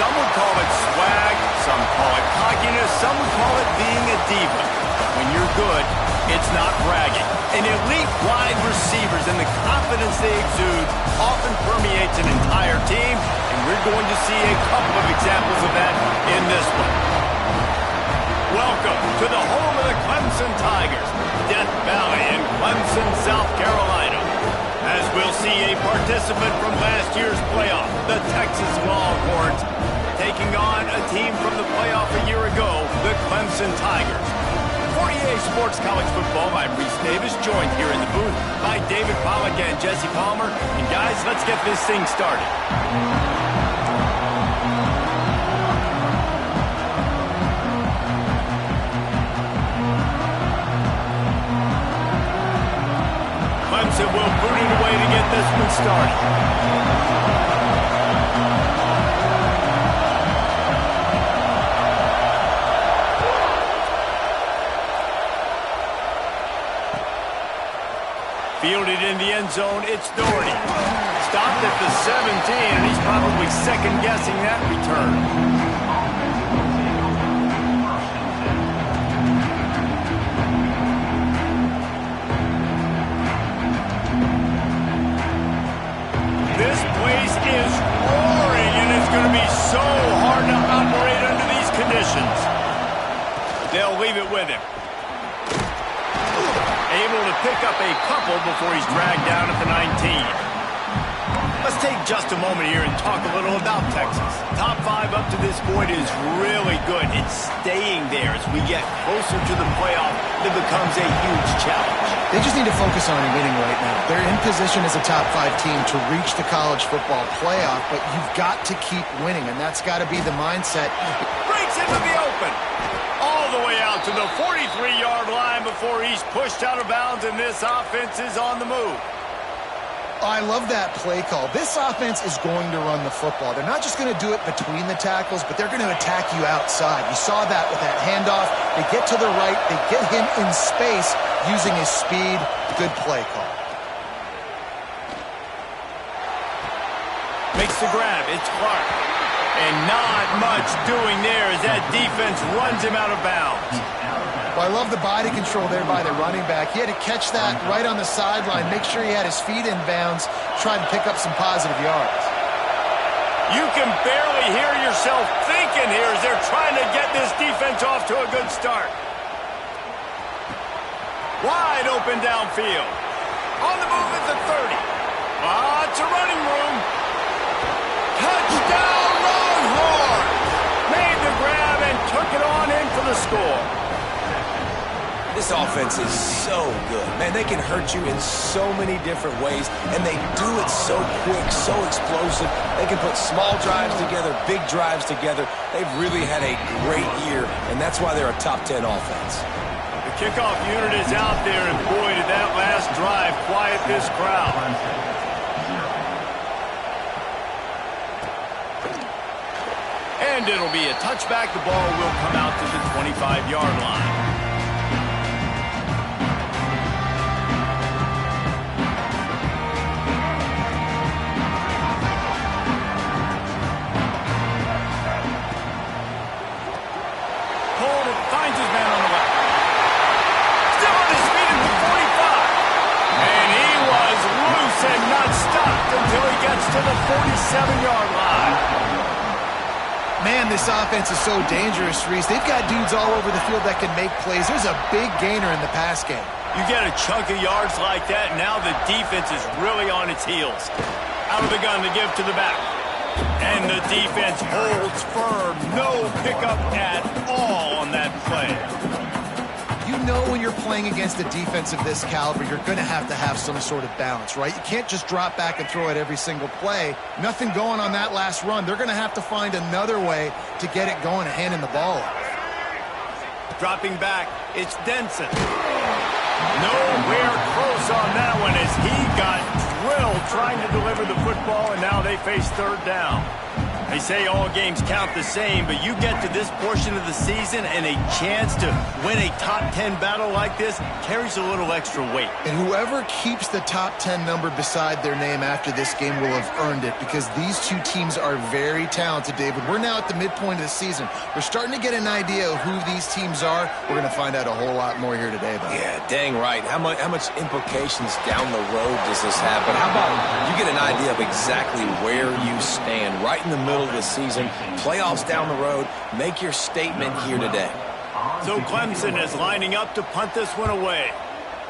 Some would call it swag, some call it cockiness, some would call it being a diva. But when you're good, it's not bragging. An elite wide receivers and the confidence they exude often permeates an entire team, and we're going to see a couple of examples of that in this one. Welcome to the home of the Clemson Tigers, Death Valley in Clemson, South Carolina. As we'll see a participant from last year's playoff, the Texas Longhorns, taking on a team from the playoff a year ago, the Clemson Tigers. For EA Sports College Football, I'm Reese Davis, joined here in the booth by David Pollack and Jesse Palmer. And guys, let's get this thing started. Clemson will boot it away to get this one started. Fielded in the end zone, it's Doherty. Stopped at the 17, and he's probably second-guessing that return. This place is roaring, and it's going to be so hard to operate under these conditions. They'll leave it with him. Able to pick up a couple before he's dragged down at the 19. Let's take just a moment here and talk a little about Texas. Top 5 up to this point is really good. It's staying there as we get closer to the playoff. It becomes a huge challenge. They just need to focus on winning right now. They're in position as a top 5 team to reach the college football playoff, but you've got to keep winning, and that's got to be the mindset. Breaks into the open. All the way out to the 43-yard line before he's pushed out of bounds, and this offense is on the move. I love that play call. This offense is going to run the football. They're not just going to do it between the tackles, but they're going to attack you outside. You saw that with that handoff. They get to the right. They get him in space using his speed. Good play call. Makes the grab. It's Clark. And not much doing there as that defense runs him out of bounds. Well, I love the body control there by the running back. He had to catch that right on the sideline, make sure he had his feet in bounds, try to pick up some positive yards. You can barely hear yourself thinking here as they're trying to get this defense off to a good start. Wide open downfield. On the move at the 30. Lots of running room. Touchdown! Made the grab and took it on in for the score. This offense is so good. Man, they can hurt you in so many different ways, and they do it so quick, so explosive. They can put small drives together, big drives together. They've really had a great year, and that's why they're a top 10 offense. The kickoff unit is out there, and boy, did that last drive quiet this crowd. And it'll be a touchback. The ball will come out to the 25-yard line. Hold it, finds his man on the left. Still on his feet at the 45. And he was loose and not stopped until he gets to the 47-yard line. Man, this offense is so dangerous, Reese. They've got dudes all over the field that can make plays. There's a big gainer in the pass game. You get a chunk of yards like that, and now the defense is really on its heels. Out of the gun to give to the back. And the defense holds firm. No pickup at all on that play. You know when you're playing against a defense of this caliber, you're going to have some sort of balance, right? You can't just drop back and throw it every single play. Nothing going on that last run. They're going to have to find another way to get it going and handing the ball off. Dropping back, it's Denson. Nowhere close on that one as he got drilled trying to deliver the football, and now they face third down. They say all games count the same, but you get to this portion of the season and a chance to win a top 10 battle like this carries a little extra weight. And whoever keeps the top 10 number beside their name after this game will have earned it, because these two teams are very talented, David. We're now at the midpoint of the season. We're starting to get an idea of who these teams are. We're going to find out a whole lot more here today, buddy. Yeah, dang right. How much implications down the road does this have? But how about you get an idea of exactly where you stand right in the middle of the season, playoffs down the road, make your statement here today. So Clemson is lining up to punt this one away.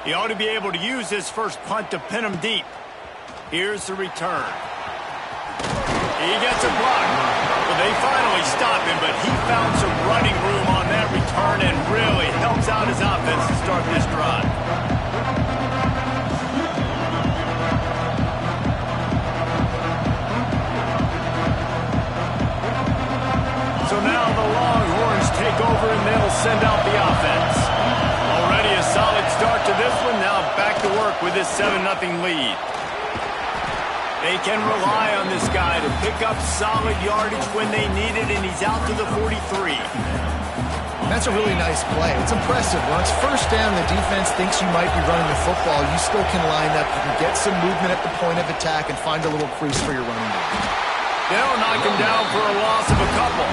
He ought to be able to use his first punt to pin him deep. Here's the return. He gets a block. Well, they finally stop him, but he found some running room on that return and really helps out his offense to start this drive. So now the Longhorns take over and they'll send out the offense. Already a solid start to this one. Now back to work with this 7-0 lead. They can rely on this guy to pick up solid yardage when they need it, and he's out to the 43. That's a really nice play. It's impressive. When it's first down, the defense thinks you might be running the football. You still can line up. You can get some movement at the point of attack and find a little crease for your running back. They'll knock him down for a loss of a couple.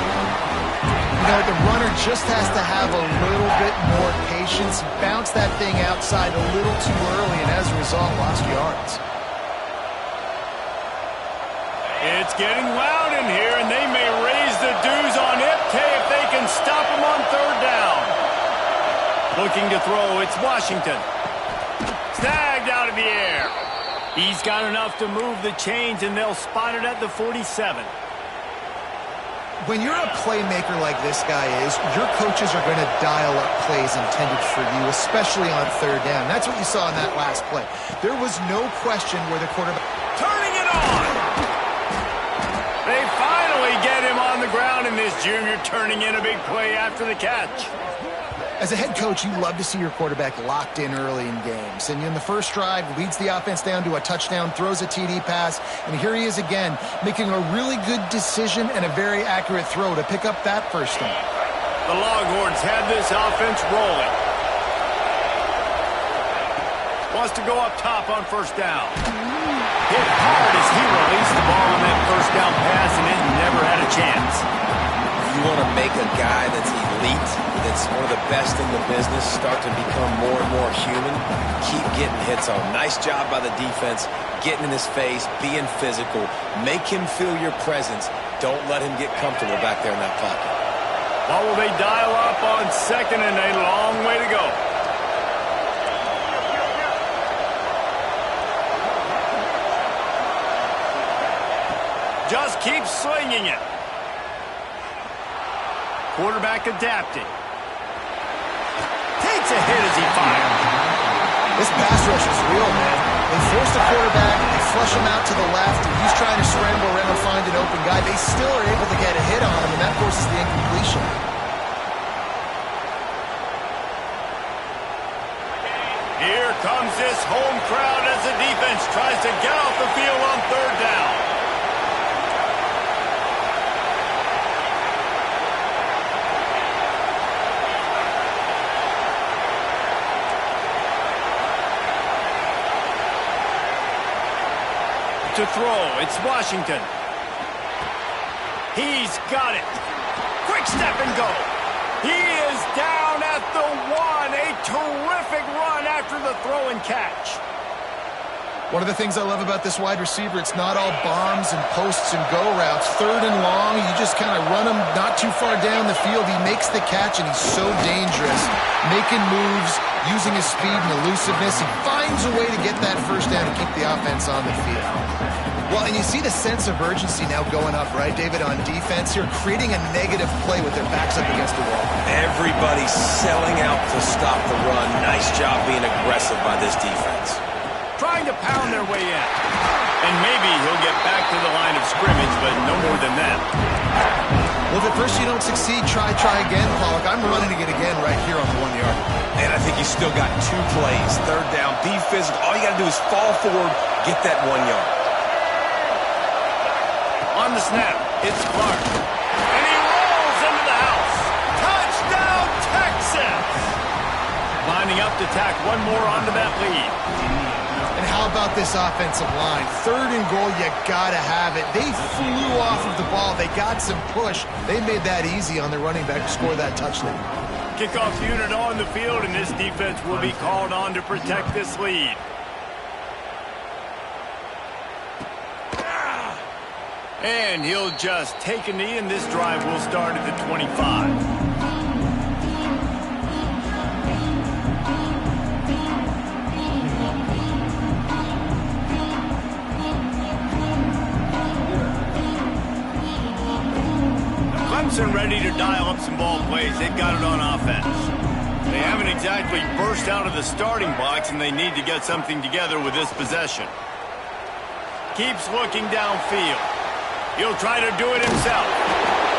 You know, the runner just has to have a little bit more patience. He bounced that thing outside a little too early, and as a result, lost yards. It's getting loud in here, and they may raise the dues on Ncaa if they can stop him on third down. Looking to throw, it's Washington. Snagged out of the air. He's got enough to move the chains, and they'll spot it at the 47. When you're a playmaker like this guy is, your coaches are going to dial up plays intended for you, especially on third down. That's what you saw in that last play. There was no question where the quarterback... Turning it on! They finally get him on the ground, and this junior turning in a big play after the catch. As a head coach, you love to see your quarterback locked in early in games. And in the first drive, leads the offense down to a touchdown, throws a TD pass, and here he is again, making a really good decision and a very accurate throw to pick up that first down. The Longhorns have this offense rolling. Wants to go up top on first down. Hit hard as he released the ball on that first down pass, and it never had a chance. You want to make a guy that's elite, that's one of the best in the business, start to become more and more human, keep getting hits on. Nice job by the defense, getting in his face, being physical. Make him feel your presence. Don't let him get comfortable back there in that pocket. What will they dial up on second and a long way to go? Just keep slinging it. Quarterback adapting. Takes a hit as he fires. This pass rush is real, man. They force the quarterback, they flush him out to the left, and he's trying to scramble around and find an open guy. They still are able to get a hit on him, and that forces the incompletion. Here comes this home crowd as the defense tries to get off the field on third down. To throw, it's Washington. He's got it. Quick step and go. He is down at the 1. A terrific run after the throw and catch. One of the things I love about this wide receiver, it's not all bombs and posts and go routes. Third and long, you just kind of run him not too far down the field. He makes the catch, and he's so dangerous, making moves, using his speed and elusiveness. He finds a way to get that first down and keep the offense on the field. Well, and you see the sense of urgency now going up, right, David, on defense here, creating a negative play with their backs up against the wall. Everybody's selling out to stop the run. Nice job being aggressive by this defense. Trying to pound their way in. And maybe he'll get back to the line of scrimmage, but no more than that. Well, if at first you don't succeed, try again, Pollock. I'm running it again right here on the 1 yard. And I think you still got 2 plays. Third down, be physical. All you got to do is fall forward, get that 1 yard. On the snap, It's Clark. And he rolls into the house. Touchdown, Texas! Lining up to tack one more onto that lead. And how about this offensive line? 3rd and goal, you gotta have it. They flew off of the ball. They got some push. They made that easy on their running back to score that touchdown. Kickoff unit on the field, and this defense will be called on to protect this lead. And he'll just take a knee, and this drive will start at the 25. Clemson ready to dial up some ball plays. They've got it on offense. They haven't exactly burst out of the starting blocks, and they need to get something together with this possession. Keeps looking downfield. He'll try to do it himself.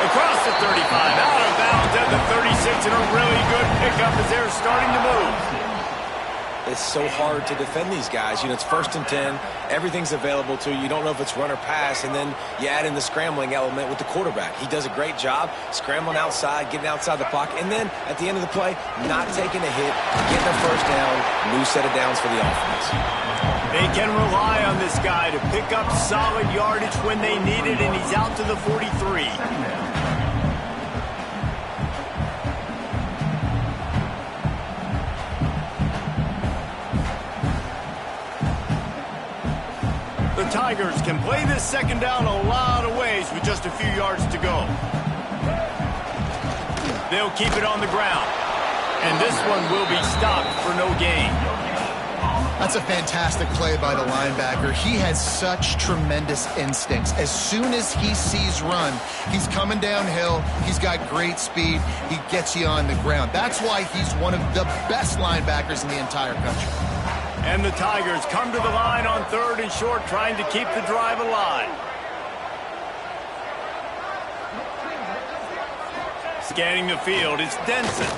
Across the 35, out of bounds at the 36, and a really good pickup as they're starting to move. It's so hard to defend these guys. You know, it's 1st and 10. Everything's available to you. You don't know if it's run or pass, and then you add in the scrambling element with the quarterback. He does a great job scrambling outside, getting outside the pocket, and then at the end of the play, not taking a hit, getting a 1st down, new set of downs for the offense. They can rely on this guy to pick up solid yardage when they need it, and he's out to the 43. The Tigers can play this 2nd down a lot of ways with just a few yards to go. They'll keep it on the ground. And this one will be stopped for no gain. That's a fantastic play by the linebacker. He has such tremendous instincts. As soon as he sees run, he's coming downhill. He's got great speed. He gets you on the ground. That's why he's one of the best linebackers in the entire country. And the Tigers come to the line on 3rd and short, trying to keep the drive alive. Scanning the field, it's Denson.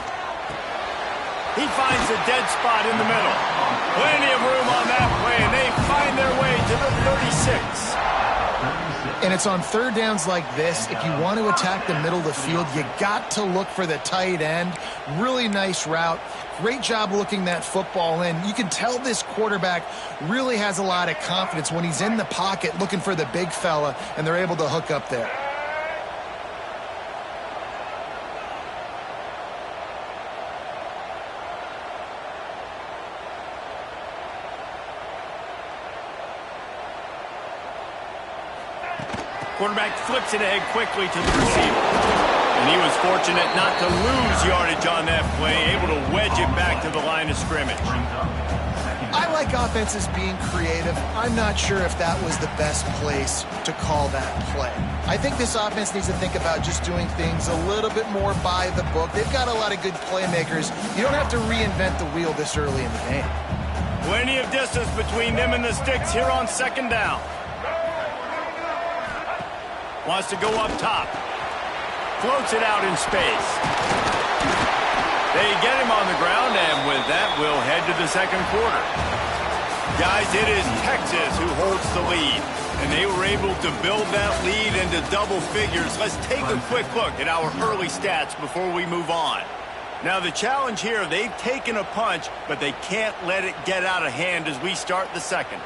He finds a dead spot in the middle. Plenty of room on that play, and they find their way to the 36. And it's on 3rd downs like this. If you want to attack the middle of the field, you got to look for the tight end. Really nice route. Great job looking that football in. You can tell this quarterback really has a lot of confidence when he's in the pocket looking for the big fella, and they're able to hook up there. Quarterback flips it ahead quickly to the receiver. And he was fortunate not to lose yardage on that play, able to wedge it back to the line of scrimmage. I like offenses being creative. I'm not sure if that was the best place to call that play. I think this offense needs to think about just doing things a little bit more by the book. They've got a lot of good playmakers. You don't have to reinvent the wheel this early in the game. Plenty of distance between them and the sticks here on 2nd down. Wants to go up top. Floats it out in space. They get him on the ground, and with that, we'll head to the 2nd quarter. Guys, it is Texas who holds the lead, and they were able to build that lead into double figures. Let's take a quick look at our early stats before we move on. Now, the challenge here, they've taken a punch, but they can't let it get out of hand as we start the 2nd.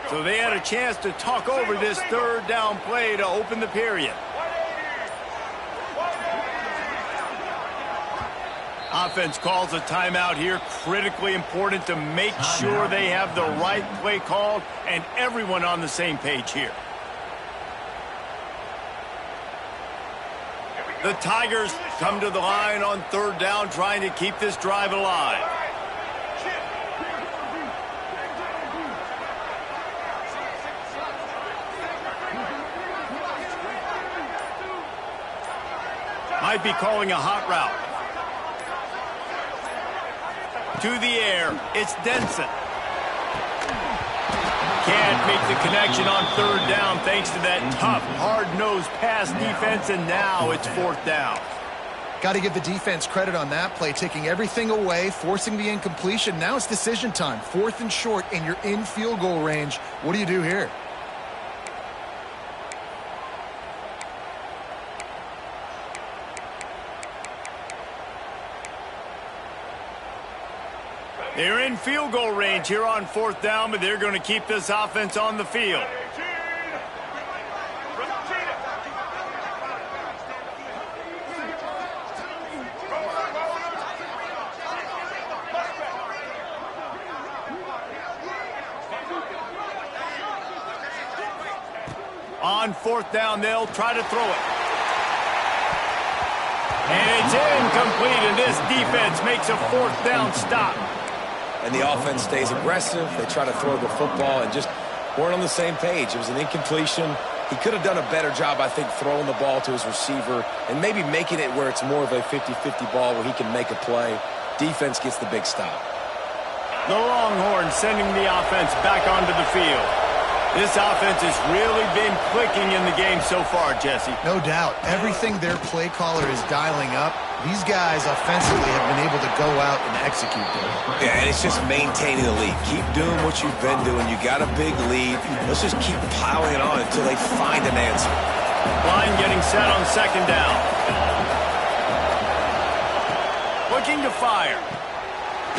So they had a chance to talk over this 3rd down play to open the period. Offense calls a timeout here. Critically important to make sure they have the right play called and everyone on the same page here. The Tigers come to the line on 3rd down, trying to keep this drive alive. Might be calling a hot route. To the air, it's Denson. Can't make the connection on 3rd down thanks to that tough, hard-nosed pass defense, and now it's 4th down. Got to give the defense credit on that play, taking everything away, forcing the incompletion. Now it's decision time. 4th and short, and you're in field goal range. What do you do here? They're in field goal range here on 4th down, but they're going to keep this offense on the field. On 4th down, they'll try to throw it. And it's incomplete, and this defense makes a 4th down stop. And the offense stays aggressive. They try to throw the football and just weren't on the same page. It was an incompletion. He could have done a better job, I think, throwing the ball to his receiver and maybe making it where it's more of a 50-50 ball where he can make a play. Defense gets the big stop. The Longhorns sending the offense back onto the field. This offense has really been clicking in the game so far, Jesse. No doubt. Everything their play caller is dialing up, these guys offensively have been able to go out and execute them. Yeah, and it's just maintaining the lead. Keep doing what you've been doing. You got a big lead. Let's just keep piling on until they find an answer. Line getting set on 2nd down. Looking to fire.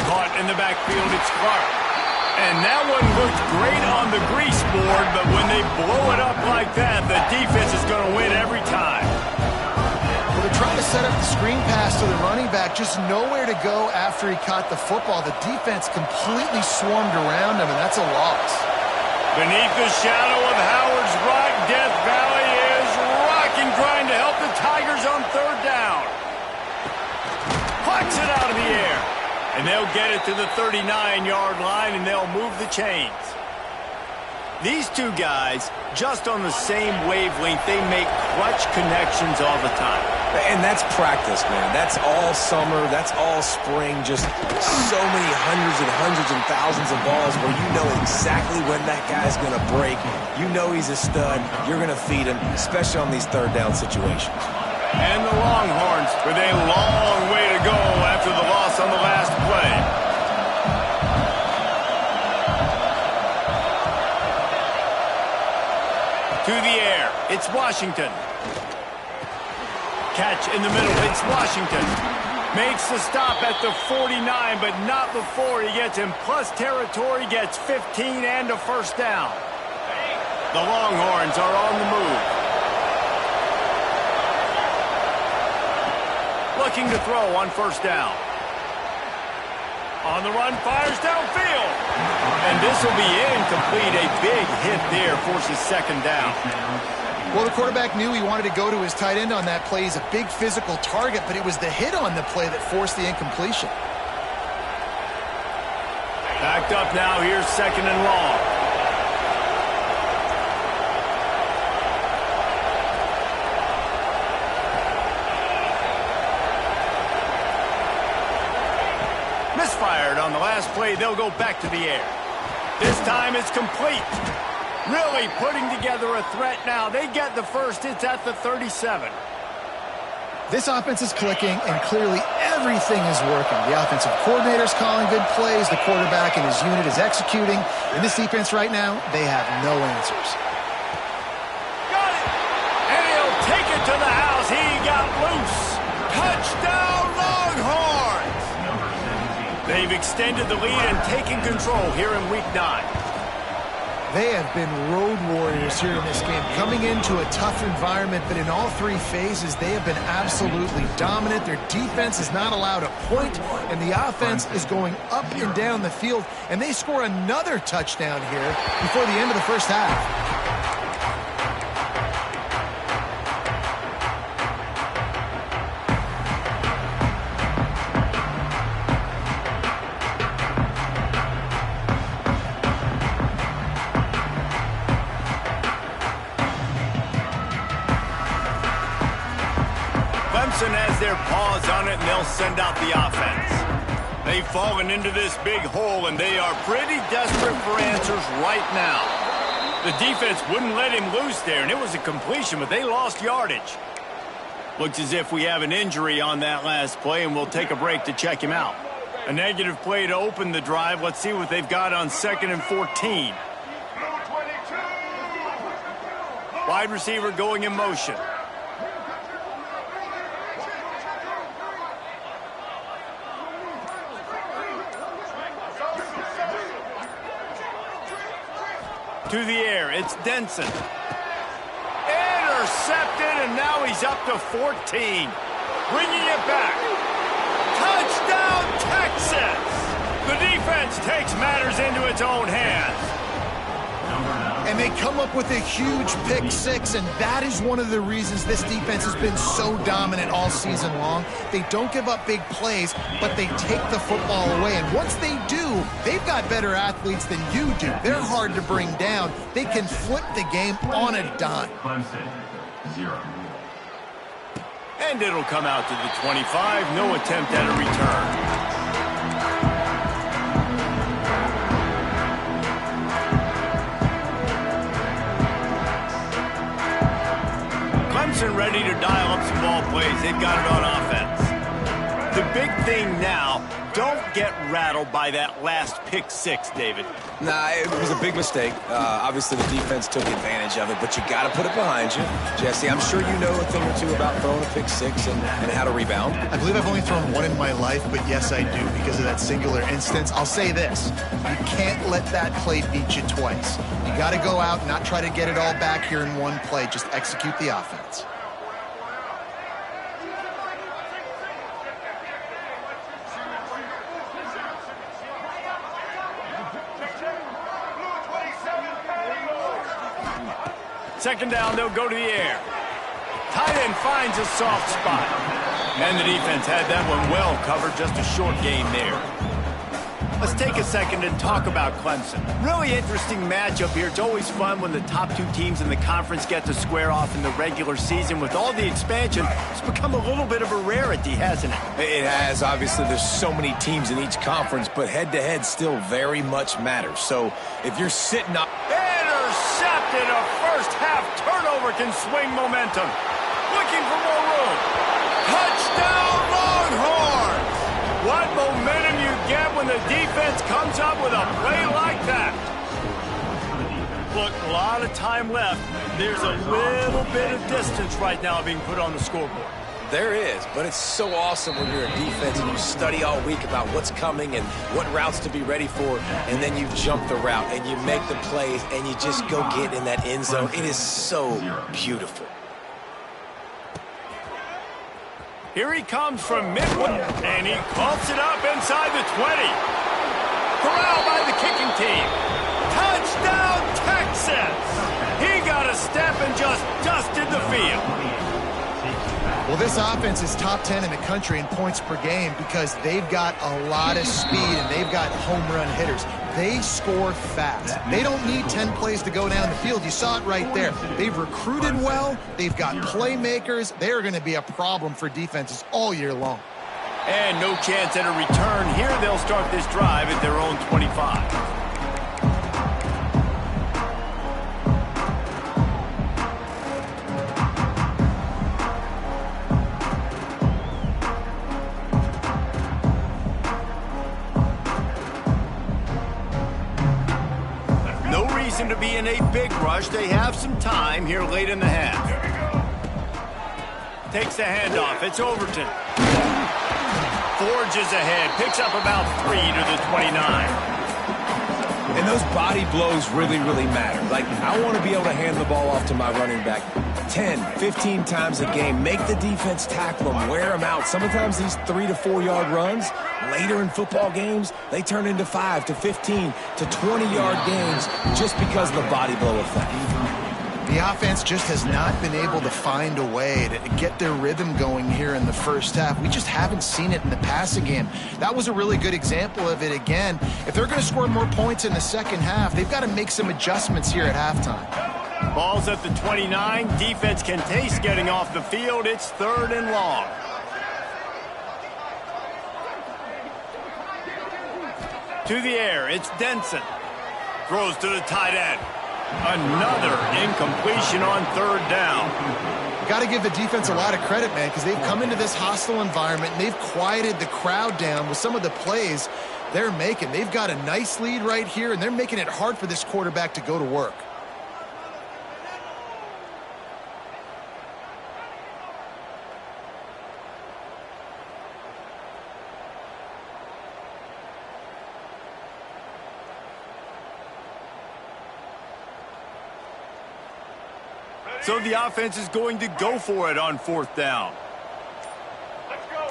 Caught in the backfield, it's Clark. And that one looked great on the grease board, but when they blow it up like that, the defense is going to win every time. Well, they're trying to set up the screen pass to the running back, just nowhere to go after he caught the football. The defense completely swarmed around him, and that's a loss. Beneath the shadow of Howard's Rock, Death Valley is rocking, trying to help the Tigers on 3rd down. Plucks it out of the air. And they'll get it to the 39-yard line, and they'll move the chains. These two guys, just on the same wavelength, they make clutch connections all the time. And that's practice, man. That's all summer. That's all spring. Just so many hundreds and thousands of balls where you know exactly when that guy's going to break. You know he's a stud. You're going to feed him, especially on these 3rd down situations. And the Longhorns with a long way to go after the loss on the last play. To the air, it's Washington. Catch in the middle, it's Washington. Makes the stop at the 49, but not before he gets in plus territory, gets 15 and a 1st down. The Longhorns are on the move. Looking to throw on 1st down. On the run, fires downfield. And this will be incomplete. A big hit there forces 2nd down. Well, the quarterback knew he wanted to go to his tight end on that play. He's a big physical target, but it was the hit on the play that forced the incompletion. Backed up now. Here's 2nd and long. Misfired on the last play. They'll go back to the air. This time it's complete. Really putting together a threat now. They get the first. It's at the 37. This offense is clicking, and clearly everything is working. The offensive coordinator's calling good plays. The quarterback and his unit is executing. In this defense right now, they have no answers. Got it! And he'll take it to the house. He got loose. Touchdown, Longhorns! They've extended the lead and taken control here in Week 9. They have been road warriors here in this game, coming into a tough environment, but in all 3 phases, they have been absolutely dominant. Their defense is not allowed a point, and the offense is going up and down the field, and they score another touchdown here before the end of the first half. Has their paws on it, and they'll send out the offense. They've fallen into this big hole, and they are pretty desperate for answers right now. The defense wouldn't let him loose there, and it was a completion, but they lost yardage. Looks as if we have an injury on that last play, and we'll take a break to check him out. A negative play to open the drive. Let's see what they've got on 2nd and 14. Wide receiver going in motion. To the air, it's Denson. Intercepted, and now he's up to 14. Bringing it back. Touchdown, Texas! The defense takes matters into its own hands. And they come up with a huge pick six, and that is one of the reasons this defense has been so dominant all season long. They don't give up big plays, but they take the football away. And once they do, they've got better athletes than you do. They're hard to bring down. They can flip the game on a dime. And it'll come out to the 25. No attempt at a return. Clemson ready to dial up some ball plays. They've got it on offense. The big thing now, don't get rattled by that last pick six, David. Nah, it was a big mistake. Obviously, the defense took advantage of it, but you got to put it behind you. Jesse, I'm sure you know a thing or two about throwing a pick six and how to rebound. I believe I've only thrown one in my life, but yes, I do because of that singular instance. I'll say this. You can't let that play beat you twice. You got to go out and not try to get it all back here in one play. Just execute the offense. Second down, they'll go to the air. Tight end finds a soft spot. And the defense had that one well covered, just a short game there. Let's take a second and talk about Clemson. Really interesting matchup here. It's always fun when the top two teams in the conference get to square off in the regular season. With all the expansion, it's become a little bit of a rarity, hasn't it? It has. Obviously, there's so many teams in each conference, but head-to-head still very much matters. So if you're sitting up... Intercepted! A first-half turnover can swing momentum. Looking for more room. Touchdown, Longhorns! What momentum you get when the defense comes up with a play like that. Look, a lot of time left. There's a little bit of distance right now being put on the scoreboard. There is, but it's so awesome when you're a defense and you study all week about what's coming and what routes to be ready for, and then you jump the route and you make the plays and you just go get in that end zone. It is so beautiful. Here he comes from midway, and he coughs it up inside the 20. Corralled by the kicking team. Touchdown, Texas! He got a step and just dusted the field. Well, this offense is top 10 in the country in points per game because they've got a lot of speed and they've got home run hitters. They score fast. They don't need 10 plays to go down the field. You saw it right there. They've recruited well. They've got playmakers. They're going to be a problem for defenses all year long. And no chance at a return. Here they'll start this drive at their own 25. To be in a big rush. They have some time here late in the half. Takes the handoff. It's Overton. Forges ahead. Picks up about 3 to the 29. And those body blows really, really matter. Like, I want to be able to hand the ball off to my running back 10, 15 times a game. Make the defense tackle them, wear them out. Sometimes these 3 to 4 yard runs, later in football games, they turn into 5 to 15 to 20-yard games just because of the body blow effect. The offense just has not been able to find a way to get their rhythm going here in the first half. We just haven't seen it in the passing game. That was a really good example of it again. If they're going to score more points in the second half, they've got to make some adjustments here at halftime. Ball's at the 29. Defense can taste getting off the field. It's 3rd and long. To the air, it's Denson. Throws to the tight end. Another incompletion on 3rd down. You got to give the defense a lot of credit, man, because they've come into this hostile environment and they've quieted the crowd down with some of the plays they're making. They've got a nice lead right here, and they're making it hard for this quarterback to go to work. So the offense is going to go for it on 4th down. Let's go.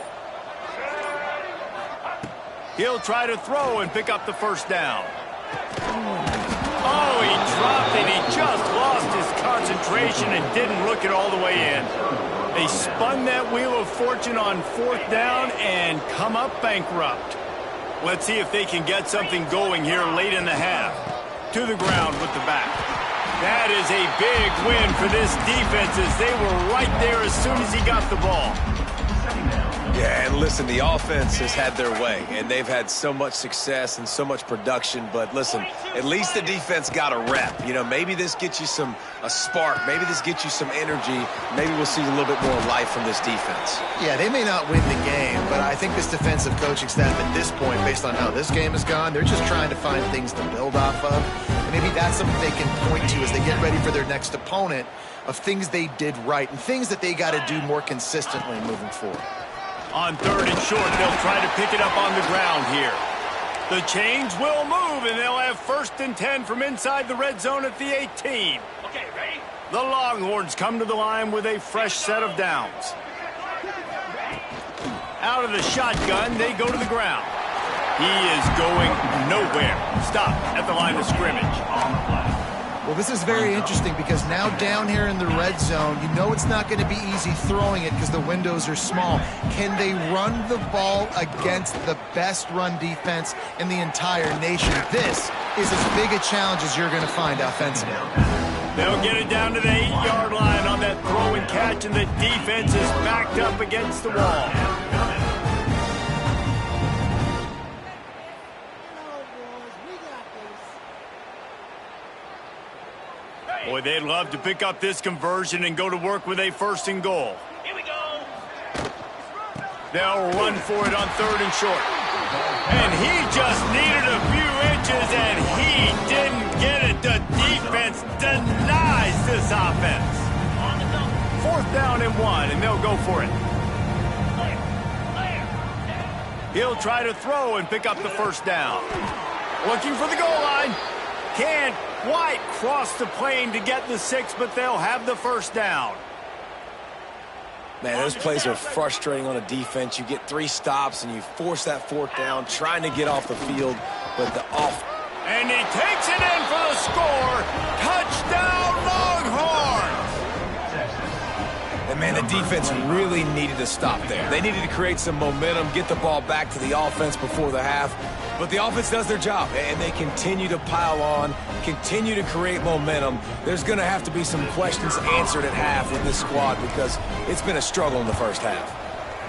He'll try to throw and pick up the 1st down. Oh, he dropped it. He just lost his concentration and didn't look it all the way in. They spun that wheel of fortune on 4th down and come up bankrupt. Let's see if they can get something going here late in the half. To the ground with the back. That is a big win for this defense as they were right there as soon as he got the ball. Yeah, and listen, the offense has had their way, and they've had so much success and so much production. But listen, at least the defense got a rep. You know, maybe this gets you a spark. Maybe this gets you some energy. Maybe we'll see a little bit more life from this defense. Yeah, they may not win the game, but I think this defensive coaching staff at this point, based on how this game has gone, they're just trying to find things to build off of. And maybe that's something they can point to as they get ready for their next opponent, of things they did right and things that they got to do more consistently moving forward. On 3rd and short, they'll try to pick it up on the ground here. The chains will move, and they'll have 1st and 10 from inside the red zone at the 18. Okay, ready? The Longhorns come to the line with a fresh set of downs. Out of the shotgun, they go to the ground. He is going nowhere. Stop at the line of scrimmage. Well, this is very interesting because now down here in the red zone, you know it's not going to be easy throwing it because the windows are small. Can they run the ball against the best run defense in the entire nation? This is as big a challenge as you're going to find offensively. They'll get it down to the 8-yard line on that throw and catch, and the defense is backed up against the wall. Boy, they'd love to pick up this conversion and go to work with a 1st and goal. Here we go. They'll run for it on 3rd and short. And he just needed a few inches, and he didn't get it. The defense denies this offense. 4th down and 1, and they'll go for it. He'll try to throw and pick up the 1st down. Looking for the goal line. Can't quite cross the plane to get the 6, but they'll have the 1st down. Man, those plays are frustrating on a defense. You get 3 stops, and you force that 4th down, trying to get off the field, but the off. And he takes it in for the score. Touchdown, Longhorns! And, man, the defense really needed to stop there. They needed to create some momentum, get the ball back to the offense before the half. But the offense does their job, and they continue to pile on, continue to create momentum. There's going to have to be some questions answered at half with this squad because it's been a struggle in the 1st half.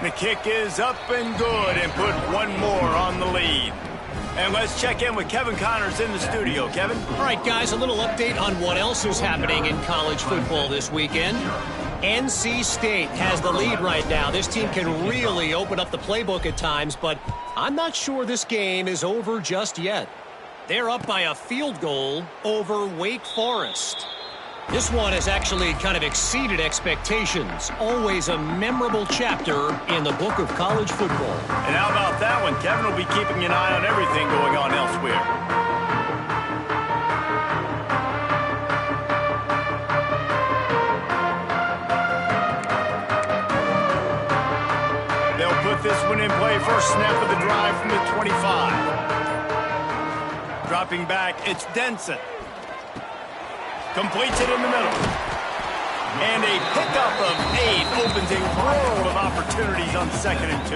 The kick is up and good and put one more on the lead. And let's check in with Kevin Connors in the studio. Kevin? All right, guys, a little update on what else is happening in college football this weekend. NC State has the lead right now. This team can really open up the playbook at times, but I'm not sure this game is over just yet. They're up by a field goal over Wake Forest. This one has actually kind of exceeded expectations. Always a memorable chapter in the book of college football. And how about that one? Kevin will be keeping an eye on everything going on elsewhere. Put this one in play. First snap of the drive from the 25. Dropping back, it's Denson. Completes it in the middle. And a pickup of 8 opens a world of opportunities on 2nd and 2.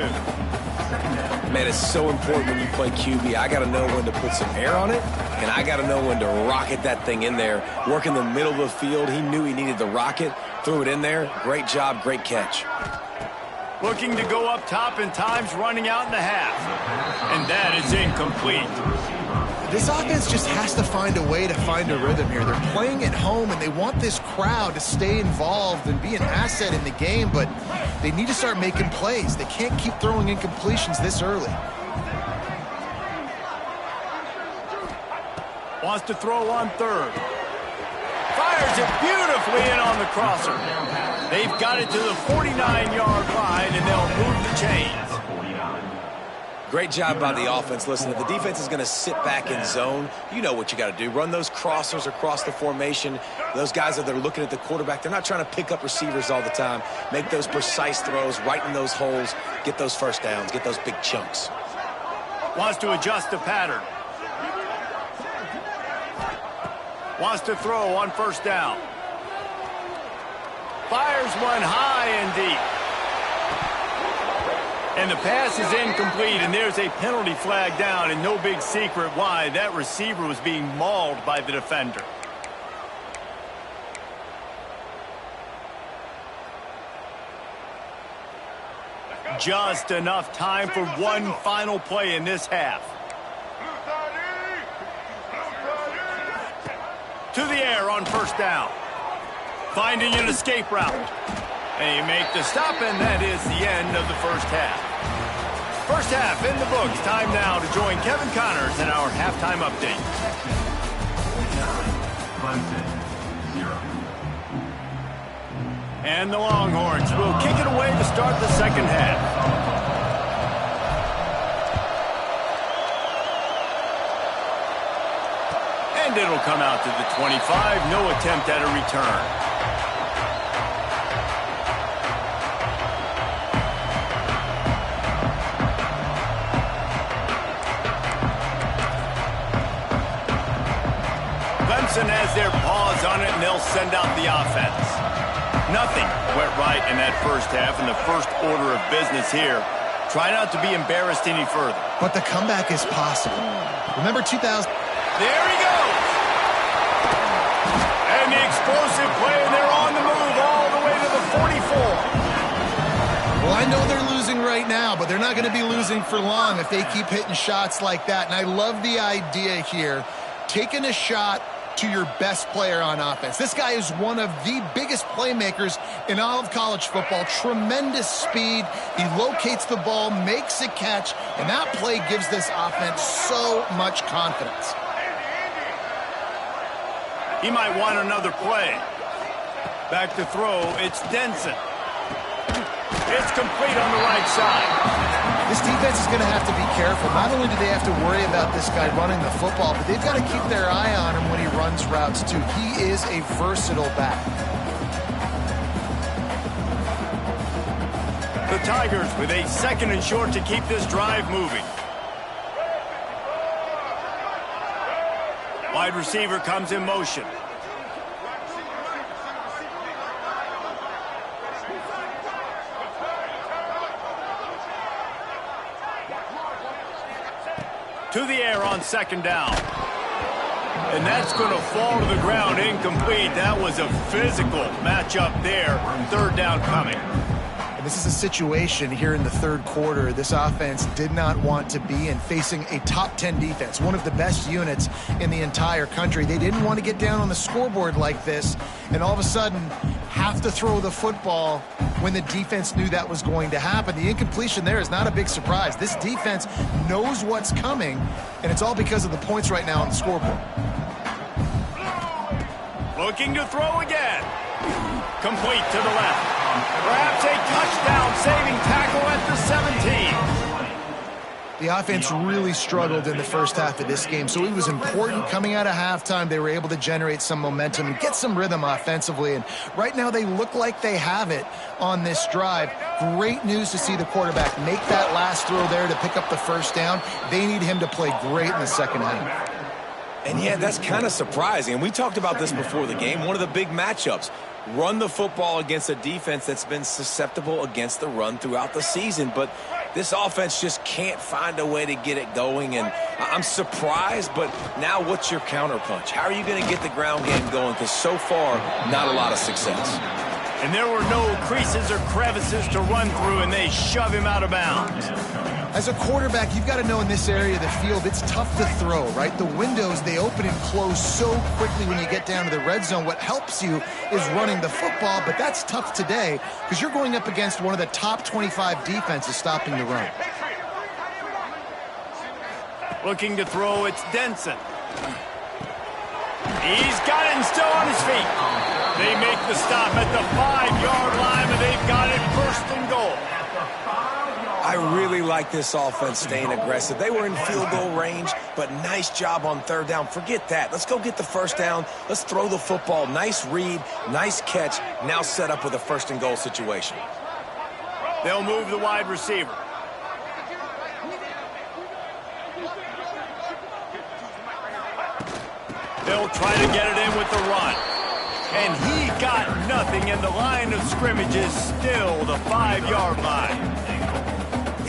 Man, it's so important when you play QB. I got to know when to put some air on it, and I got to know when to rocket that thing in there. Work in the middle of the field. He knew he needed the rocket, threw it in there. Great job, great catch. Looking to go up top, and time's running out in the half. And that is incomplete. This offense just has to find a way to find a rhythm here. They're playing at home, and they want this crowd to stay involved and be an asset in the game, but they need to start making plays. They can't keep throwing incompletions this early. Wants to throw on third. Fires it beautifully in on the crosser. They've got it to the 49-yard line, and they'll move the chains. Great job by the offense. Listen, if the defense is going to sit back in zone, you know what you got to do. Run those crossers across the formation. Those guys that are looking at the quarterback, they're not trying to pick up receivers all the time. Make those precise throws right in those holes. Get those first downs. Get those big chunks. Wants to adjust the pattern. Wants to throw on first down. Fires one high and deep. And the pass is incomplete, and there's a penalty flag down, and no big secret why. That receiver was being mauled by the defender. Just enough time for one final play in this half. To the air on first down. Finding an escape route. They make the stop, and that is the end of the first half. First half in the books. Time now to join Kevin Connors in our halftime update. And the Longhorns will kick it away to start the second half. And it'll come out to the 25. No attempt at a return. Has their paws on it, and they'll send out the offense. Nothing went right in that first half, and the first order of business here. Try not to be embarrassed any further. But the comeback is possible. Remember 2000? There he goes! And the explosive play, and they're on the move all the way to the 44. Well, I know they're losing right now, but they're not going to be losing for long if they keep hitting shots like that. And I love the idea here, taking a shot to your best player on offense. This guy is one of the biggest playmakers in all of college football. Tremendous speed. He locates the ball, makes a catch, and that play gives this offense so much confidence. He might want another play. Back to throw, it's Denson. It's complete on the right side. This defense is going to have to be careful. Not only do they have to worry about this guy running the football, but they've got to keep their eye on him when he runs routes too. He is a versatile back. The Tigers with a second and short to keep this drive moving. Wide receiver comes in motion. To the air on second down. And that's going to fall to the ground incomplete. That was a physical matchup there. Third down coming. And this is a situation here in the third quarter this offense did not want to be in, facing a top 10 defense, one of the best units in the entire country. They didn't want to get down on the scoreboard like this and all of a sudden have to throw the football when the defense knew that was going to happen. The incompletion there is not a big surprise. This defense knows what's coming, and it's all because of the points right now on the scoreboard. Looking to throw again. Complete to the left. Perhaps a touchdown saving tackle at the 17. The offense really struggled in the first half of this game, so it was important coming out of halftime. They were able to generate some momentum and get some rhythm offensively, and right now they look like they have it on this drive. Great news to see the quarterback make that last throw there to pick up the first down. They need him to play great in the second half. And yeah, that's kind of surprising. And we talked about this before the game. One of the big matchups. Run the football against a defense that's been susceptible against the run throughout the season. But this offense just can't find a way to get it going. And I'm surprised, but now what's your counterpunch? How are you going to get the ground game going? Because so far, not a lot of success. And there were no creases or crevices to run through, and they shove him out of bounds. As a quarterback, you've got to know in this area of the field, it's tough to throw, right? The windows, they open and close so quickly when you get down to the red zone. What helps you is running the football, but that's tough today because you're going up against one of the top 25 defenses stopping the run. Looking to throw, it's Denson. He's got it and still on his feet. They make the stop at the 5-yard line, and they've got it first and goal. I really like this offense staying aggressive. They were in field goal range, but nice job on third down. Forget that. Let's go get the first down. Let's throw the football. Nice read, nice catch. Now set up with a first and goal situation. They'll move the wide receiver. They'll try to get it in with the run. And he got nothing, and the line of scrimmage is still the 5-yard line.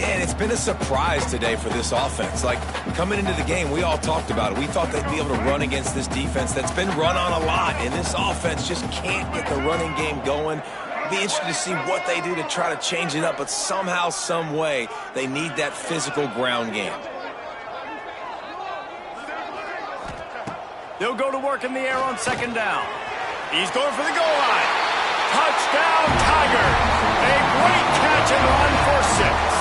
And it's been a surprise today for this offense. Like, coming into the game, we all talked about it. We thought they'd be able to run against this defense that's been run on a lot, and this offense just can't get the running game going. Be interested to see what they do to try to change it up, but somehow, some way, they need that physical ground game. They'll go to work in the air on second down. He's going for the goal line. Touchdown, Tigers. A great catch and run for 6.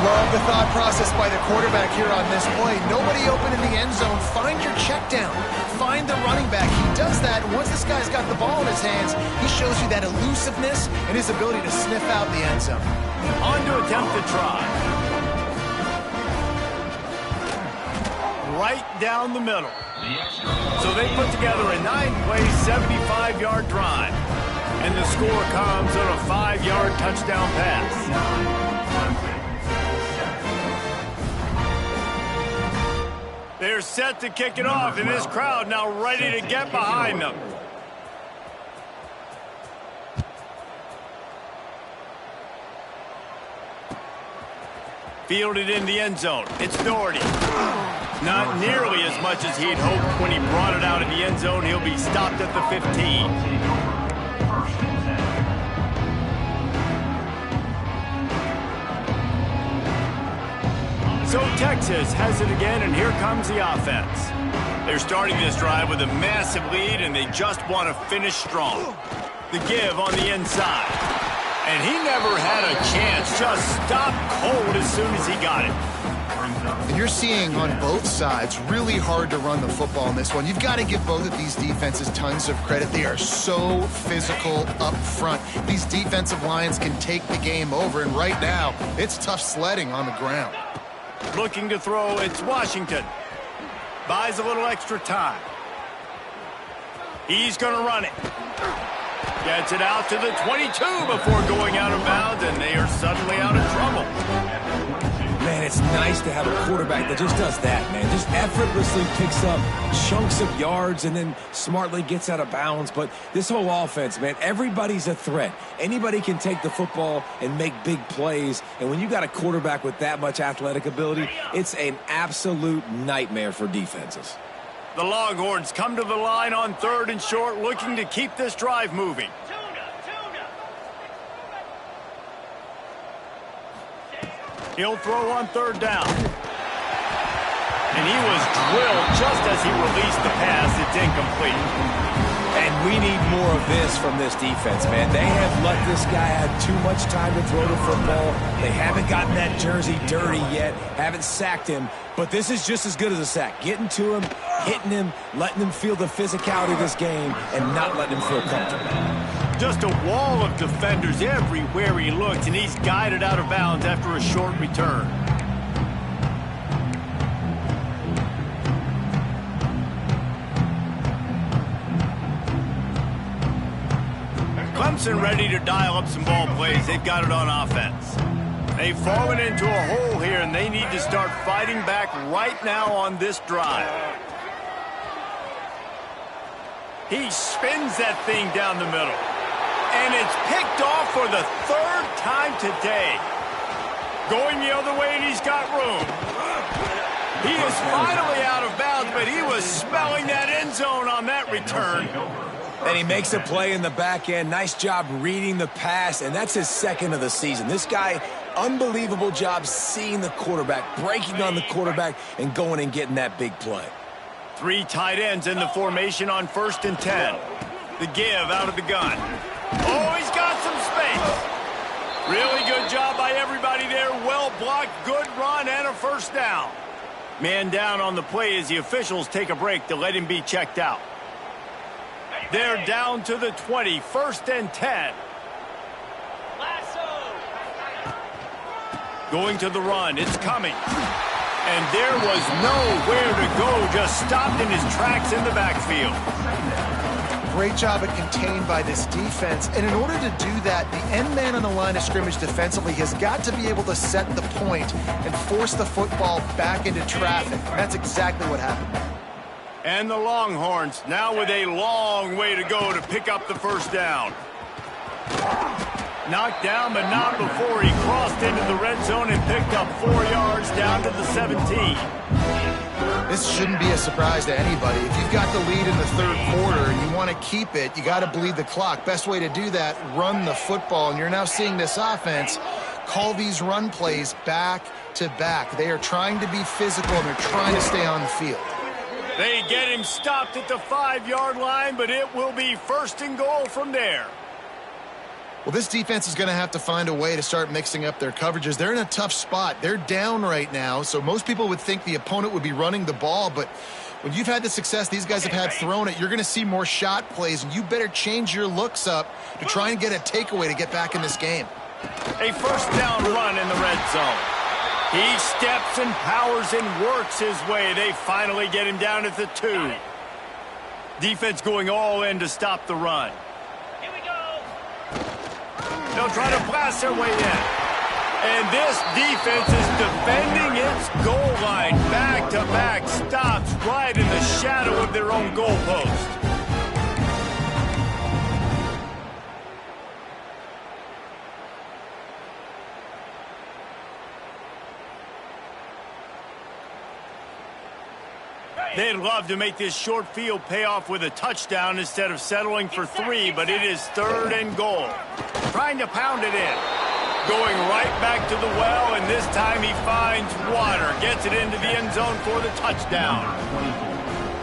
Love the thought process by the quarterback here on this play. Nobody open in the end zone. Find your check down. Find the running back. He does that, and once this guy's got the ball in his hands, he shows you that elusiveness and his ability to sniff out the end zone. On to attempt to try. Right down the middle. So they put together a 9-play, 75-yard drive. And the score comes on a 5-yard touchdown pass. They're set to kick it off, and this crowd now ready to get behind them. Fielded in the end zone. It's Doherty. Not nearly as much as he'd hoped when he brought it out in the end zone. He'll be stopped at the 15. So Texas has it again, and here comes the offense. They're starting this drive with a massive lead, and they just want to finish strong. The give on the inside. And he never had a chance. Just stopped cold as soon as he got it. And you're seeing on both sides, really hard to run the football in this one. You've got to give both of these defenses tons of credit. They are so physical up front. These defensive lines can take the game over, and right now, it's tough sledding on the ground. Looking to throw, it's Washington. Buys a little extra time. He's going to run it. Gets it out to the 22 before going out of bounds, and they are suddenly out of trouble. Man, it's nice to have a quarterback that just does that, man. Just effortlessly picks up chunks of yards and then smartly gets out of bounds. But this whole offense, man, everybody's a threat. Anybody can take the football and make big plays. And when you got a quarterback with that much athletic ability, it's an absolute nightmare for defenses. The Longhorns come to the line on 3rd and short, looking to keep this drive moving. He'll throw on 3rd down. And he was drilled just as he released the pass. It's incomplete. And we need more of this from this defense, man. They have let this guy have too much time to throw the football. They haven't gotten that jersey dirty yet, haven't sacked him. But this is just as good as a sack. Getting to him, hitting him, letting him feel the physicality of this game, and not letting him feel comfortable. Just a wall of defenders everywhere he looks, and he's guided out of bounds after a short return. Clemson ready to dial up some ball plays. They've got it on offense. They've fallen into a hole here, and they need to start fighting back right now on this drive. He spins that thing down the middle. And it's picked off for the 3rd time today. Going the other way, and he's got room. He is finally out of bounds, but he was smelling that end zone on that return. And he makes a play in the back end. Nice job reading the pass, and that's his 2nd of the season. This guy Unbelievable job seeing the quarterback, breaking on the quarterback, and going and getting that big play. 3 tight ends in the formation on 1st and 10. The give out of the gun. Oh, he's got some space. Really good job by everybody there. Well blocked, good run, and a first down. Man down on the play as the officials take a break to let him be checked out. They're down to the 20, 1st and 10. Going to the run, it's coming. And there was nowhere to go, just stopped in his tracks in the backfield. Great job at contained by this defense. And in order to do that, the end man on the line of scrimmage defensively has got to be able to set the point and force the football back into traffic. And that's exactly what happened. And the Longhorns now with a long way to go to pick up the first down. Knocked down, but not before he crossed into the red zone and picked up 4 yards down to the 17. This shouldn't be a surprise to anybody. If you've got the lead in the 3rd quarter and you want to keep it, you got to bleed the clock. Best way to do that, run the football. And you're now seeing this offense call these run plays back to back. They are trying to be physical, and they're trying to stay on the field. They get him stopped at the 5-yard line, but it will be 1st and goal from there. Well, this defense is going to have to find a way to start mixing up their coverages. They're in a tough spot. They're down right now, so most people would think the opponent would be running the ball, but when you've had the success these guys have had throwing it, you're going to see more shot plays, and you better change your looks up to try and get a takeaway to get back in this game. A first down run in the red zone. He steps and powers and works his way. They finally get him down at the 2. Defense going all in to stop the run. They'll try to blast their way in. And this defense is defending its goal line. Back-to-back stops right in the shadow of their own goalpost. They'd love to make this short field pay off with a touchdown instead of settling for 3, but it is 3rd and goal. Trying to pound it in. Going right back to the well, and this time he finds water. Gets it into the end zone for the touchdown.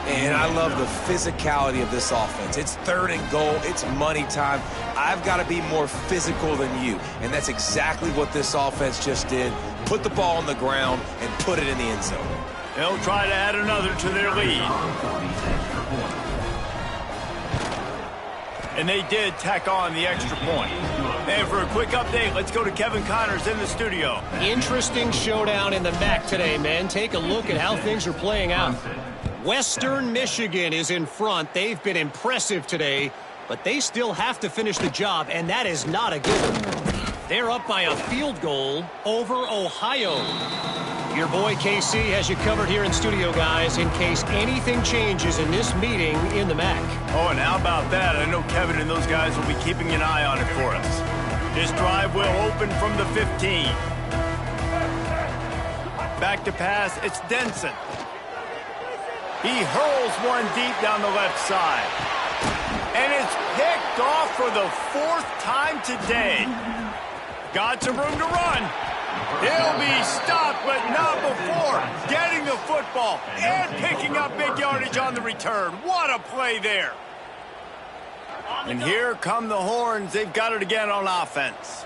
And I love the physicality of this offense. It's 3rd and goal. It's money time. I've got to be more physical than you. And that's exactly what this offense just did. Put the ball on the ground and put it in the end zone. They'll try to add another to their lead. And they did tack on the extra point. And for a quick update, let's go to Kevin Connors in the studio. Interesting showdown in the MAC today, men. Take a look at how things are playing out. Western Michigan is in front. They've been impressive today, but they still have to finish the job, and that is not a given. They're up by a field goal over Ohio. Your boy KC has you covered here in studio, guys, in case anything changes in this meeting in the MAC. Oh, and how about that? I know Kevin and those guys will be keeping an eye on it for us. This drive will open from the 15. Back to pass, it's Denson. He hurls one deep down the left side. And it's picked off for the 4th time today. Got some room to run. He'll be stopped, but not before getting the football and picking up big yardage on the return. What a play there. And here come the Horns. They've got it again on offense.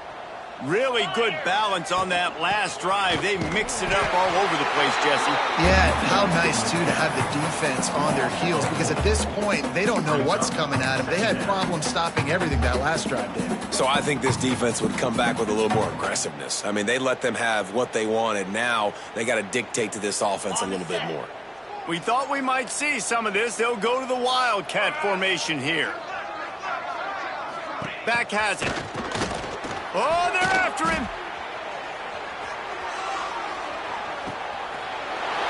Really good balance on that last drive. They mixed it up all over the place, Jesse. Yeah, how nice, too, to have the defense on their heels, because at this point, they don't know what's coming at them. They had problems stopping everything that last drive did. So I think this defense would come back with a little more aggressiveness. I mean, they let them have what they wanted. Now they got to dictate to this offense a little bit more. We thought we might see some of this. They'll go to the Wildcat formation here. Back has it. Oh, they're after him.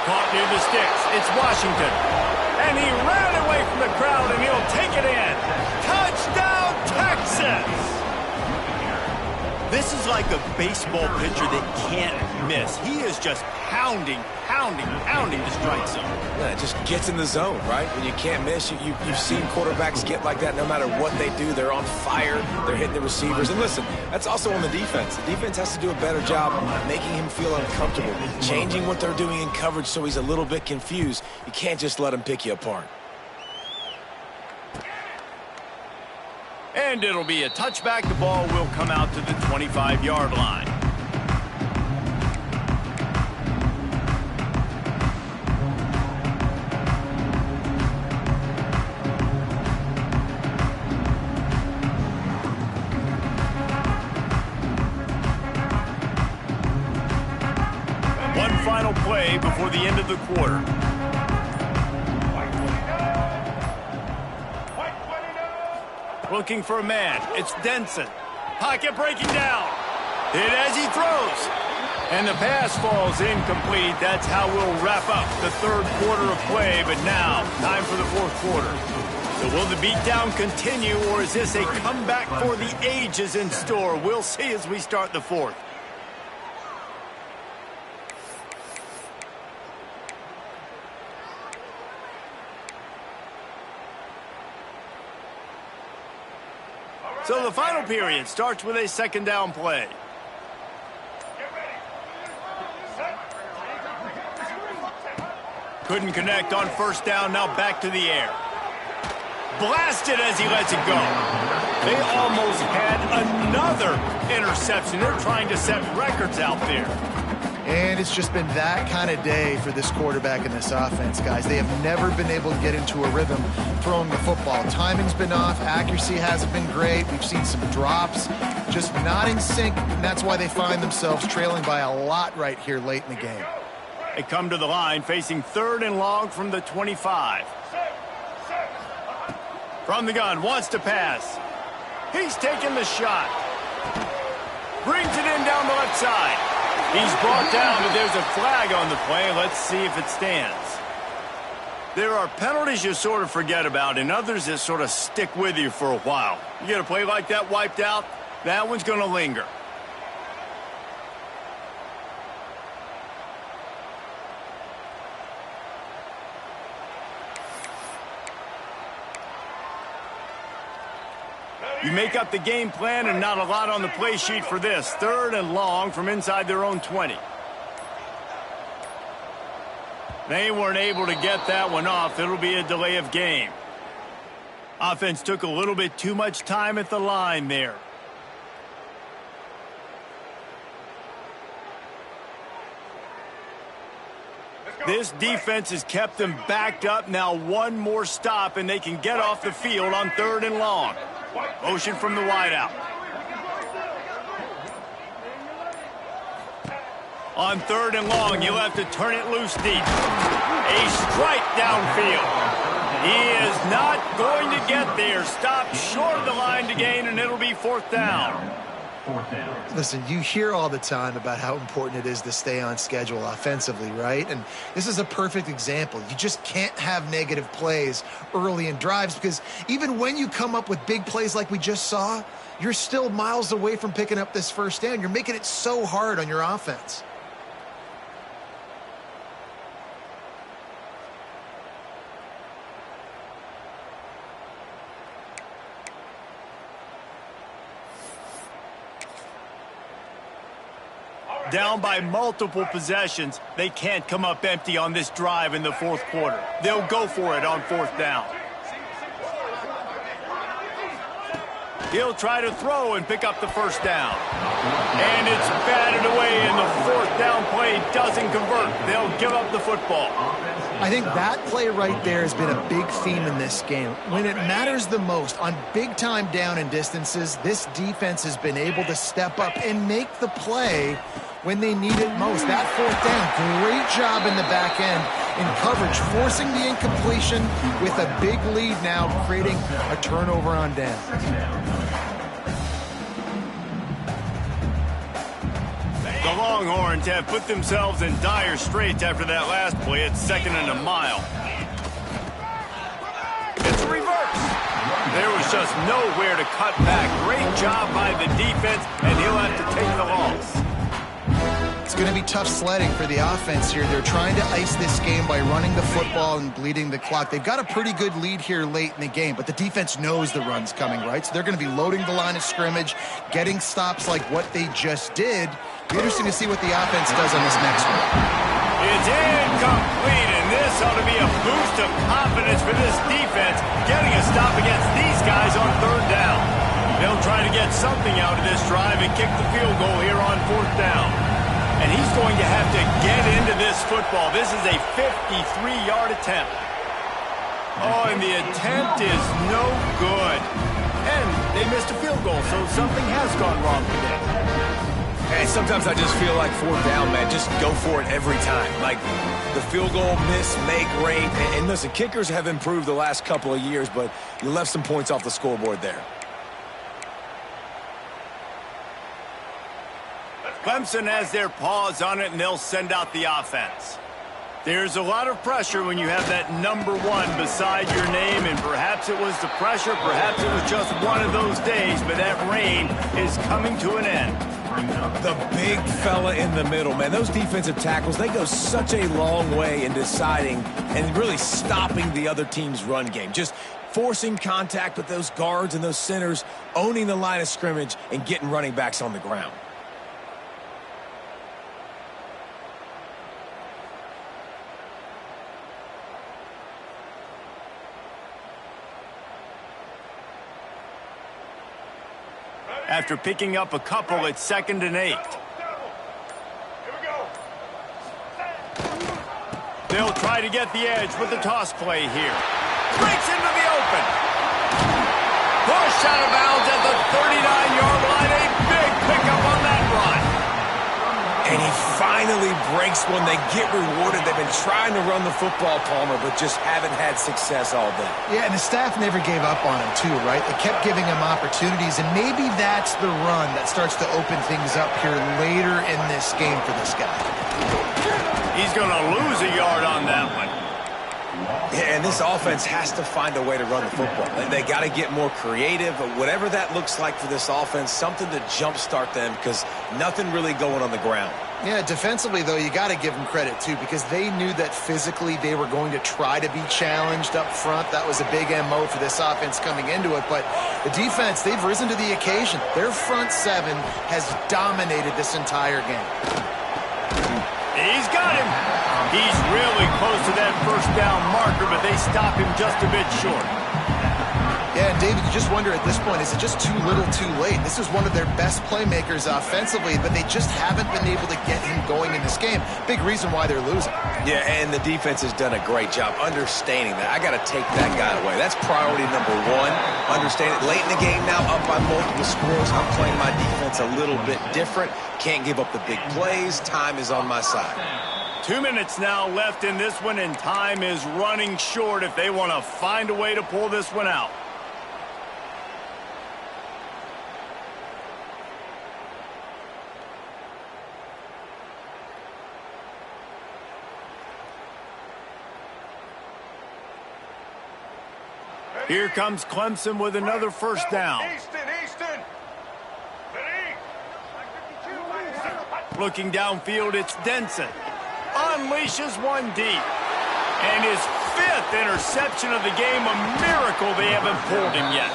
Caught near the sticks. It's Washington. And he ran away from the crowd, and he'll take it in. Touchdown, Texas! This is like a baseball pitcher that can't miss. He is just pounding the strike zone. Yeah, it just gets in the zone, right? When you can't miss, you've seen quarterbacks get like that no matter what they do. They're on fire. They're hitting the receivers. And listen, that's also on the defense. The defense has to do a better job making him feel uncomfortable, changing what they're doing in coverage so he's a little bit confused. You can't just let him pick you apart. And it'll be a touchback. The ball will come out to the 25-yard line. One final play before the end of the quarter. Looking for a man. It's Denson. Pocket breaking down. Hit as he throws. And the pass falls incomplete. That's how we'll wrap up the third quarter of play. But now, time for the fourth quarter. So will the beatdown continue, or is this a comeback for the ages in store? We'll see as we start the fourth. So the final period starts with a second down play. Couldn't connect on first down, now back to the air. Blasted as he lets it go. They almost had another interception. They're trying to set records out there. And it's just been that kind of day for this quarterback and this offense, guys. They have never been able to get into a rhythm throwing the football. Timing's been off. Accuracy hasn't been great. We've seen some drops. Just not in sync, and that's why they find themselves trailing by a lot right here late in the game. They come to the line facing third and long from the 25. From the gun, wants to pass. He's taking the shot. Brings it in down the left side. He's brought down, but there's a flag on the play. Let's see if it stands. There are penalties you sort of forget about and others that sort of stick with you for a while. You get a play like that wiped out, that one's going to linger. You make up the game plan and not a lot on the play sheet for this. Third and long from inside their own 20. They weren't able to get that one off. It'll be a delay of game. Offense took a little bit too much time at the line there. This defense has kept them backed up. Now one more stop and they can get off the field on third and long. Motion from the wideout. On third and long, you'll have to turn it loose deep. A strike downfield. He is not going to get there. Stopped short of the line to gain, and it'll be fourth down. Listen, you hear all the time about how important it is to stay on schedule offensively, right? And this is a perfect example. You just can't have negative plays early in drives because even when you come up with big plays like we just saw, you're still miles away from picking up this first down. You're making it so hard on your offense. Down by multiple possessions, they can't come up empty on this drive in the fourth quarter. They'll go for it on fourth down. He'll try to throw and pick up the first down. And it's batted away, and the fourth down play doesn't convert. They'll give up the football. I think that play right there has been a big theme in this game. When it matters the most, on big-time down and distances, this defense has been able to step up and make the play when they need it most. That fourth down, great job in the back end in coverage, forcing the incompletion with a big lead now, creating a turnover on down. The Longhorns have put themselves in dire straits after that last play. It's second and a mile. It's a reverse. There was just nowhere to cut back. Great job by the defense, and he'll have to take the loss. It's going to be tough sledding for the offense here. They're trying to ice this game by running the football and bleeding the clock. They've got a pretty good lead here late in the game, but the defense knows the run's coming, right? So they're going to be loading the line of scrimmage, getting stops like what they just did. Be interesting to see what the offense does on this next one. It's incomplete, and this ought to be a boost of confidence for this defense, getting a stop against these guys on third down. They'll try to get something out of this drive and kick the field goal here on fourth down. And he's going to have to get into this football. This is a 53-yard attempt. Oh, and the attempt is no good. And they missed a field goal, so something has gone wrong with them. And sometimes I just feel like fourth down, man, just go for it every time. Like the field goal miss, make rate. And listen, kickers have improved the last couple of years, but you left some points off the scoreboard there. Clemson has their paws on it, and they'll send out the offense. There's a lot of pressure when you have that number 1 beside your name, and perhaps it was the pressure, perhaps it was just one of those days, but that reign is coming to an end. The big fella in the middle, man. Those defensive tackles, they go such a long way in deciding and really stopping the other team's run game. Just forcing contact with those guards and those centers, owning the line of scrimmage, and getting running backs on the ground. After picking up a couple, it's 2nd and 8. They'll try to get the edge with the toss play here. Breaks into the open. Push out of bounds at the 39-yard line. A big pickup on that run. And he finally breaks one. They get rewarded. They've been trying to run the football, Palmer, but just haven't had success all day. Yeah, and the staff never gave up on him, too, right? They kept giving him opportunities, and maybe that's the run that starts to open things up here later in this game for this guy. He's going to lose a yard on that one. Yeah, and this offense has to find a way to run the football. They got to get more creative, but whatever that looks like for this offense, something to jumpstart them because nothing really going on the ground. Yeah, defensively, though, you got to give them credit, too, because they knew that physically they were going to try to be challenged up front. That was a big MO for this offense coming into it, but the defense, they've risen to the occasion. Their front 7 has dominated this entire game. He's got him. He's really close to that first down marker, but they stop him just a bit short. Yeah, and David, you just wonder at this point, is it just too little too late? This is one of their best playmakers offensively, but they just haven't been able to get him going in this game. Big reason why they're losing. Yeah, and the defense has done a great job understanding that. I got to take that guy away. That's priority number 1. Understand it. Late in the game now, up by multiple scores. I'm playing my defense a little bit different. Can't give up the big plays. Time is on my side. 2 minutes now left in this one, and time is running short if they want to find a way to pull this one out. Here comes Clemson with another first down. Easton. Looking downfield, it's Denson. Unleashes one deep. And his 5th interception of the game, a miracle they haven't pulled him yet.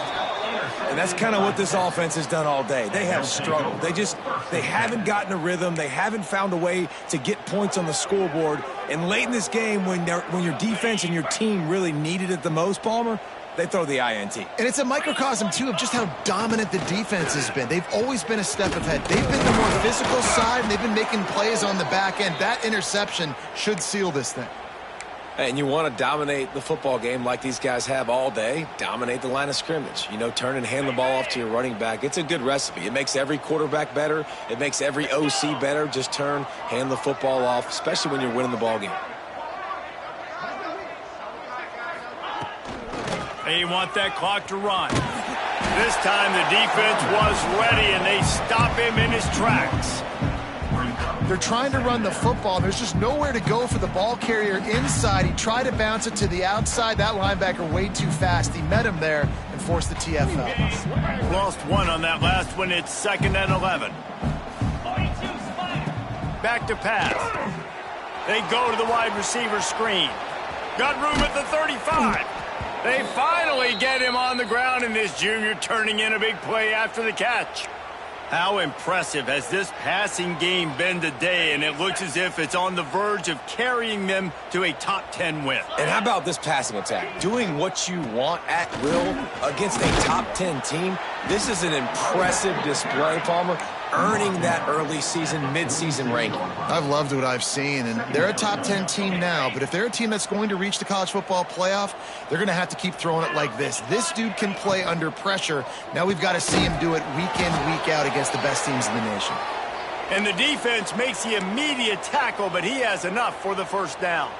And that's kind of what this offense has done all day. They have struggled. They haven't gotten a rhythm. They haven't found a way to get points on the scoreboard. And late in this game, when your defense and your team really needed it the most, Palmer, they throw the INT. And it's a microcosm, too, of just how dominant the defense has been. They've always been a step ahead. They've been the more physical side, and they've been making plays on the back end. That interception should seal this thing. And you want to dominate the football game like these guys have all day, dominate the line of scrimmage. You know, turn and hand the ball off to your running back. It's a good recipe. It makes every quarterback better. It makes every OC better. Just turn, hand the football off, especially when you're winning the ball game. They want that clock to run. This time the defense was ready, and they stop him in his tracks. They're trying to run the football. There's just nowhere to go for the ball carrier inside. He tried to bounce it to the outside. That linebacker way too fast. He met him there and forced the TFL. Lost one on that last one. It's 2nd and 11. Back to pass. They go to the wide receiver screen. Got room at the 35. They finally get him on the ground, and this junior turning in a big play after the catch. How impressive has this passing game been today, and it looks as if it's on the verge of carrying them to a top 10 win. And how about this passing attack? Doing what you want at will against a top 10 team. This is an impressive display, Palmer, earning that early season, mid-season ranking. I've loved what I've seen, and they're a top 10 team now, but if they're a team that's going to reach the college football playoff, they're going to have to keep throwing it like this. This dude can play under pressure. Now we've got to see him do it week in, week out against the best teams in the nation. And the defense makes the immediate tackle, but he has enough for the first down.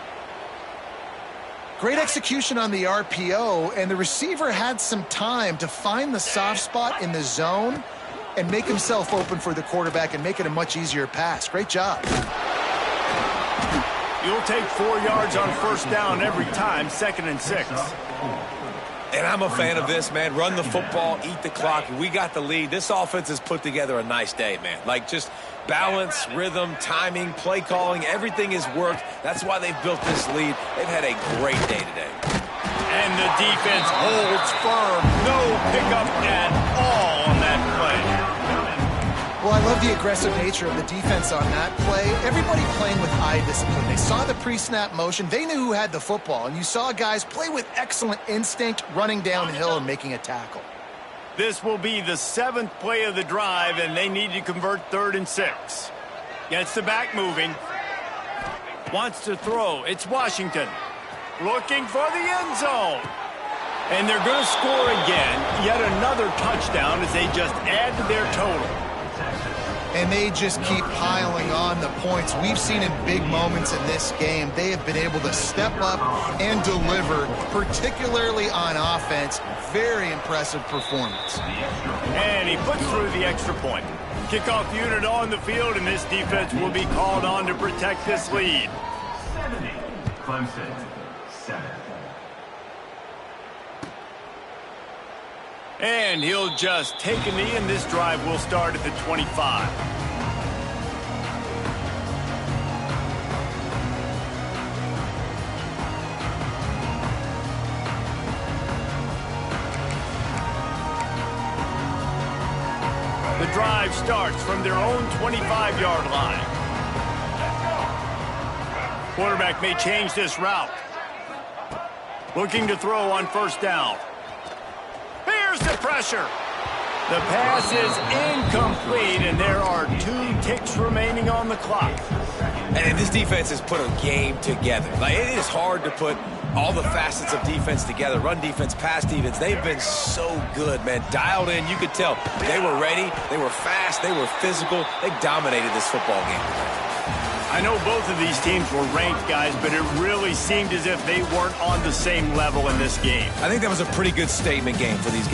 Great execution on the RPO, and the receiver had some time to find the soft spot in the zone and make himself open for the quarterback and make it a much easier pass. Great job. You'll take 4 yards on first down every time, 2nd and 6. And I'm a fan of this, man. Run the football, eat the clock. We got the lead. This offense has put together a nice day, man. Like, just balance, rhythm, timing, play calling, everything has worked. That's why they've built this lead. They've had a great day today. And the defense holds firm. No pickup at all on that play. Well, I love the aggressive nature of the defense on that play. Everybody playing with eye discipline. They saw the pre-snap motion. They knew who had the football. And you saw guys play with excellent instinct, running downhill and making a tackle. This will be the 7th play of the drive, and they need to convert 3rd and 6. Gets the back moving. Wants to throw. It's Washington. Looking for the end zone. And they're going to score again. Yet another touchdown as they just add to their total. And they just keep piling on the points. We've seen in big moments in this game, they have been able to step up and deliver, particularly on offense. Very impressive performance. And he puts through the extra point. Kickoff unit on the field, and this defense will be called on to protect this lead. 70, Clemson, 7. And he'll just take a knee, and this drive will start at the 25. The drive starts from their own 25-yard line. Quarterback may change this route. Looking to throw on first down. Here's the pressure. The pass is incomplete, and there are 2 ticks remaining on the clock. And this defense has put a game together. Like, it is hard to put all the facets of defense together. Run defense, pass defense. They've been so good, man. Dialed in. You could tell they were ready. They were fast. They were physical. They dominated this football game. I know both of these teams were ranked, guys, but it really seemed as if they weren't on the same level in this game. I think that was a pretty good statement game for these guys.